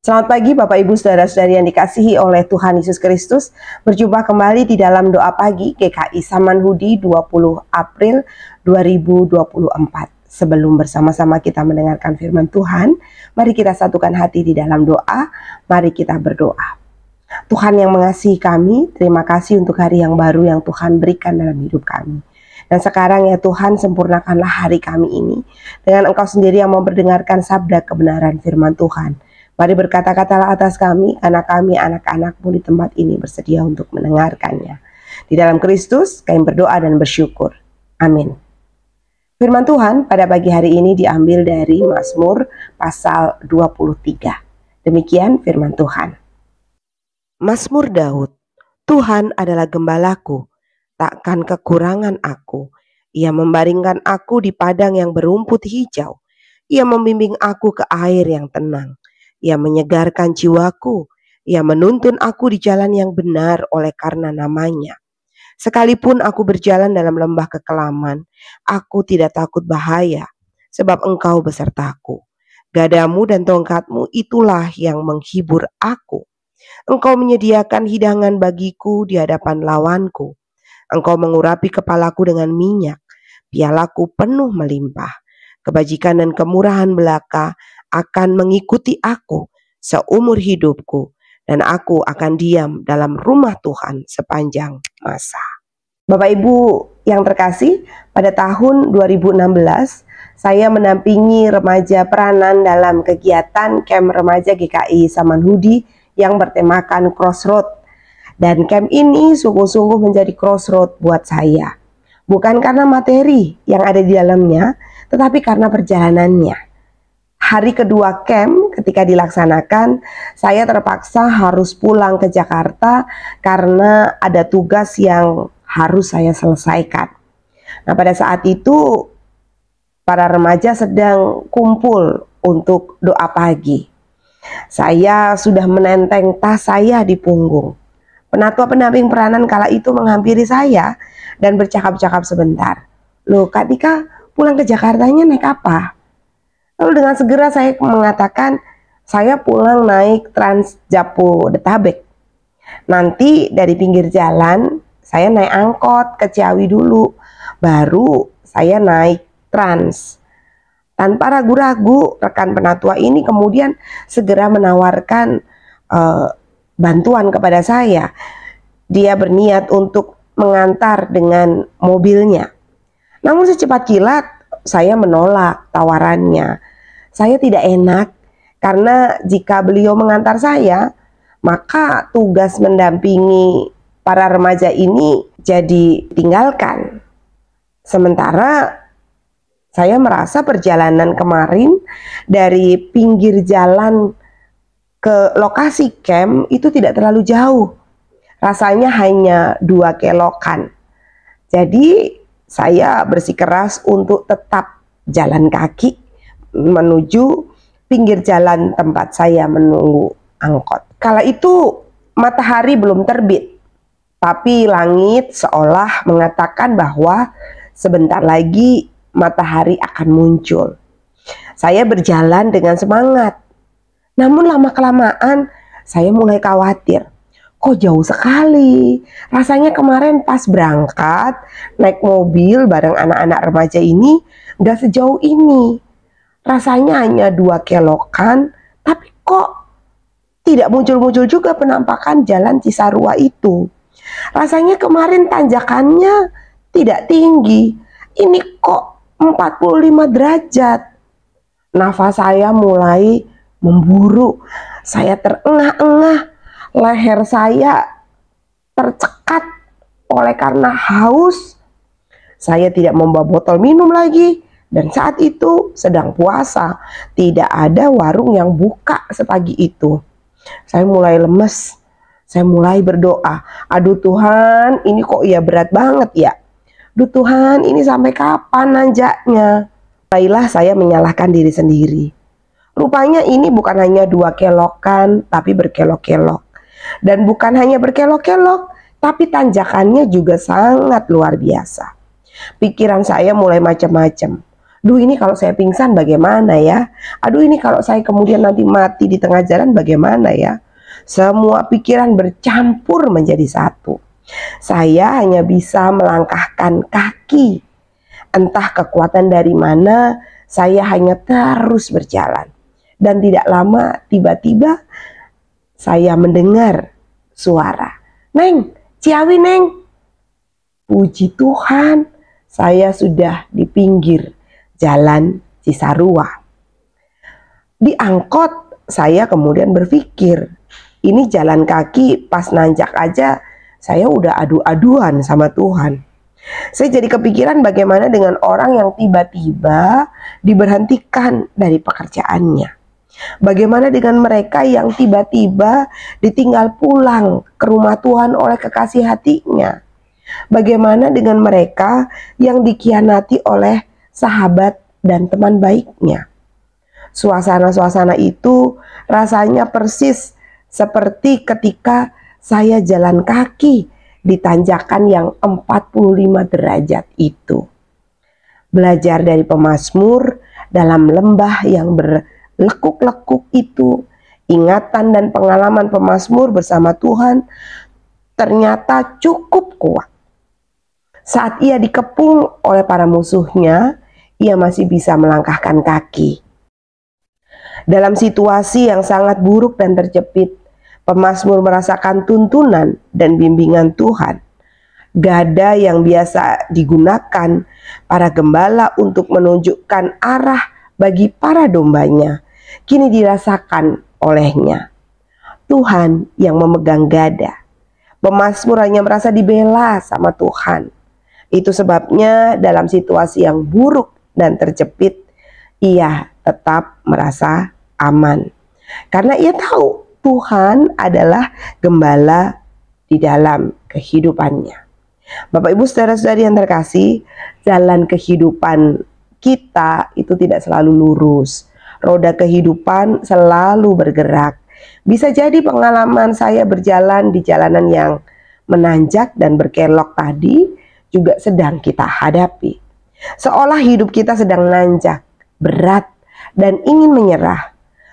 Selamat pagi Bapak Ibu Saudara-saudari yang dikasihi oleh Tuhan Yesus Kristus. Berjumpa kembali di dalam doa pagi GKI Samanhudi 20 April 2024. Sebelum bersama-sama kita mendengarkan firman Tuhan, mari kita satukan hati di dalam doa. Mari kita berdoa. Tuhan yang mengasihi kami, terima kasih untuk hari yang baru yang Tuhan berikan dalam hidup kami. Dan sekarang ya Tuhan, sempurnakanlah hari kami ini dengan Engkau sendiri yang mau mendengarkan sabda kebenaran firman Tuhan. Mari berkata-katalah atas kami, karena kami anak-anak-Mu di tempat ini bersedia untuk mendengarkannya. Di dalam Kristus kami berdoa dan bersyukur. Amin. Firman Tuhan pada pagi hari ini diambil dari Mazmur pasal 23. Demikian firman Tuhan. Mazmur Daud. Tuhan adalah gembalaku, takkan kekurangan aku. Ia membaringkan aku di padang yang berumput hijau. Ia membimbing aku ke air yang tenang. Ia menyegarkan jiwaku. Ia menuntun aku di jalan yang benar oleh karena namanya. Sekalipun aku berjalan dalam lembah kekelaman, aku tidak takut bahaya, sebab Engkau besertaku. Gadamu dan tongkatmu itulah yang menghibur aku. Engkau menyediakan hidangan bagiku di hadapan lawanku. Engkau mengurapi kepalaku dengan minyak, pialaku penuh melimpah. Kebajikan dan kemurahan belaka akan mengikuti aku seumur hidupku, dan aku akan diam dalam rumah Tuhan sepanjang masa. Bapak Ibu yang terkasih, pada tahun 2016 saya mendampingi remaja peranan dalam kegiatan camp remaja GKI Samanhudi yang bertemakan Crossroad. Dan camp ini sungguh-sungguh menjadi crossroad buat saya. Bukan karena materi yang ada di dalamnya, tetapi karena perjalanannya. Hari kedua camp ketika dilaksanakan, saya terpaksa harus pulang ke Jakarta karena ada tugas yang harus saya selesaikan. Nah, pada saat itu para remaja sedang kumpul untuk doa pagi. Saya sudah menenteng tas saya di punggung. Penatua pendamping peranan kala itu menghampiri saya dan bercakap-cakap sebentar. Loh, Kak Tika pulang ke Jakartanya naik apa? Lalu dengan segera saya mengatakan, saya pulang naik Trans Jabodetabek. Nanti dari pinggir jalan, saya naik angkot ke Ciawi dulu. Baru saya naik Trans. Tanpa ragu-ragu, rekan penatua ini kemudian segera menawarkan bantuan kepada saya. Dia berniat untuk mengantar dengan mobilnya. Namun secepat kilat, saya menolak tawarannya. Saya tidak enak karena jika beliau mengantar saya, maka tugas mendampingi para remaja ini jadi tinggalkan. Sementara saya merasa perjalanan kemarin dari pinggir jalan ke lokasi camp itu tidak terlalu jauh. Rasanya hanya 2 kelokan. Jadi saya bersikeras untuk tetap jalan kaki menuju pinggir jalan tempat saya menunggu angkot. Kala itu matahari belum terbit, tapi langit seolah mengatakan bahwa sebentar lagi matahari akan muncul. Saya berjalan dengan semangat. Namun lama-kelamaan saya mulai khawatir. Kok jauh sekali? Rasanya kemarin pas berangkat naik mobil bareng anak-anak remaja ini gak sejauh ini. Rasanya hanya 2 kelokan, tapi kok tidak muncul-muncul juga penampakan jalan Cisarua itu. Rasanya kemarin tanjakannya tidak tinggi, ini kok 45 derajat. Nafas saya mulai memburu, saya terengah-engah, leher saya tercekat oleh karena haus. Saya tidak membawa botol minum lagi. Dan saat itu sedang puasa, tidak ada warung yang buka sepagi itu. Saya mulai lemes, saya mulai berdoa. Aduh Tuhan, ini kok ya berat banget ya. Aduh Tuhan, ini sampai kapan nanjaknya? Mulailah saya menyalahkan diri sendiri. Rupanya ini bukan hanya 2 kelokan, tapi berkelok-kelok. Dan bukan hanya berkelok-kelok, tapi tanjakannya juga sangat luar biasa. Pikiran saya mulai macam-macam. Duh, ini kalau saya pingsan bagaimana ya? Aduh, ini kalau saya kemudian nanti mati di tengah jalan bagaimana ya? Semua pikiran bercampur menjadi satu. Saya hanya bisa melangkahkan kaki. Entah kekuatan dari mana, saya hanya terus berjalan. Dan tidak lama tiba-tiba saya mendengar suara, "Neng, Ciawi Neng." Puji Tuhan, saya sudah di pinggir jalan Cisarua. Di angkot saya kemudian berpikir, ini jalan kaki pas nanjak aja saya udah adu-aduan sama Tuhan. Saya jadi kepikiran bagaimana dengan orang yang tiba-tiba diberhentikan dari pekerjaannya. Bagaimana dengan mereka yang tiba-tiba ditinggal pulang ke rumah Tuhan oleh kekasih hatinya. Bagaimana dengan mereka yang dikhianati oleh sahabat dan teman baiknya. Suasana-suasana itu rasanya persis seperti ketika saya jalan kaki di tanjakan yang 45 derajat itu. Belajar dari pemazmur dalam lembah yang berlekuk-lekuk itu, ingatan dan pengalaman pemazmur bersama Tuhan ternyata cukup kuat. Saat ia dikepung oleh para musuhnya, ia masih bisa melangkahkan kaki. Dalam situasi yang sangat buruk dan terjepit, pemazmur merasakan tuntunan dan bimbingan Tuhan. Gada yang biasa digunakan para gembala untuk menunjukkan arah bagi para dombanya, kini dirasakan olehnya. Tuhan yang memegang gada. Pemazmur hanya merasa dibela sama Tuhan. Itu sebabnya dalam situasi yang buruk dan terjepit, ia tetap merasa aman. Karena ia tahu Tuhan adalah gembala di dalam kehidupannya. Bapak Ibu saudara-saudari yang terkasih, jalan kehidupan kita itu tidak selalu lurus. Roda kehidupan selalu bergerak. Bisa jadi pengalaman saya berjalan di jalanan yang menanjak dan berkelok tadi juga sedang kita hadapi. Seolah hidup kita sedang nanjak, berat, dan ingin menyerah.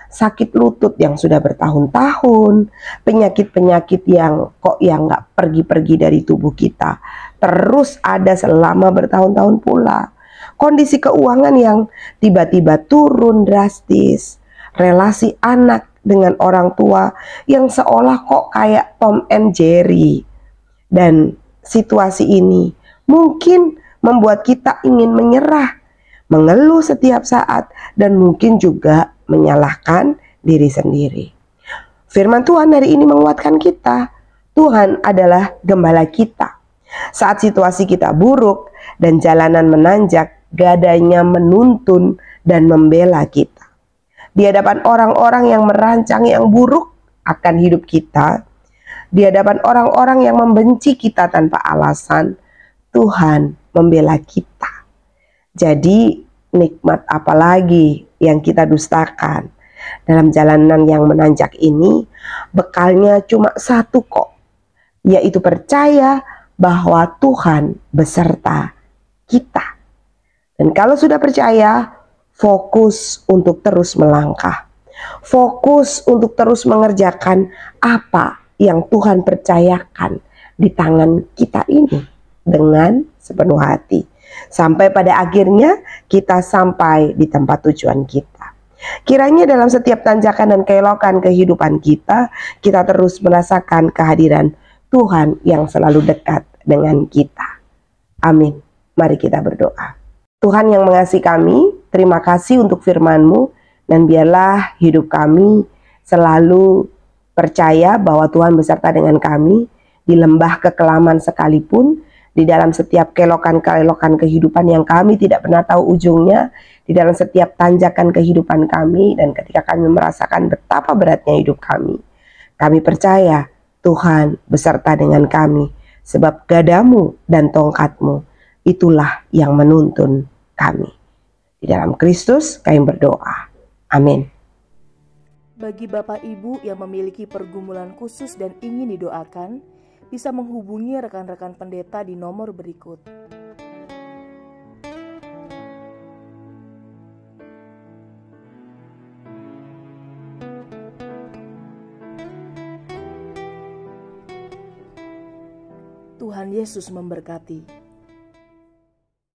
Sakit lutut yang sudah bertahun-tahun, penyakit-penyakit yang nggak pergi-pergi dari tubuh kita, terus ada selama bertahun-tahun pula. Kondisi keuangan yang tiba-tiba turun drastis, relasi anak dengan orang tua yang seolah kok kayak Tom and Jerry. Dan situasi ini mungkin membuat kita ingin menyerah, mengeluh setiap saat, dan mungkin juga menyalahkan diri sendiri. Firman Tuhan hari ini menguatkan kita. Tuhan adalah gembala kita. Saat situasi kita buruk dan jalanan menanjak, gadanya menuntun dan membela kita. Di hadapan orang-orang yang merancang yang buruk akan hidup kita, di hadapan orang-orang yang membenci kita tanpa alasan, Tuhan membela kita. Jadi nikmat apa lagi yang kita dustakan? Dalam jalanan yang menanjak ini, bekalnya cuma satu kok, yaitu percaya bahwa Tuhan beserta kita. Dan kalau sudah percaya, fokus untuk terus melangkah. Fokus untuk terus mengerjakan apa yang Tuhan percayakan di tangan kita ini dengan sepenuh hati. Sampai pada akhirnya kita sampai di tempat tujuan kita. Kiranya dalam setiap tanjakan dan keelokan kehidupan kita, kita terus merasakan kehadiran Tuhan yang selalu dekat dengan kita. Amin. Mari kita berdoa. Tuhan yang mengasihi kami, terima kasih untuk firman-Mu, dan biarlah hidup kami selalu percaya bahwa Tuhan beserta dengan kami di lembah kekelaman sekalipun, di dalam setiap kelokan-kelokan kehidupan yang kami tidak pernah tahu ujungnya, di dalam setiap tanjakan kehidupan kami, dan ketika kami merasakan betapa beratnya hidup kami percaya Tuhan beserta dengan kami, sebab gadamu dan tongkatmu itulah yang menuntun kami. Di dalam Kristus kami berdoa. Amin. Bagi Bapak Ibu yang memiliki pergumulan khusus dan ingin didoakan, bisa menghubungi rekan-rekan pendeta di nomor berikut. Tuhan Yesus memberkati.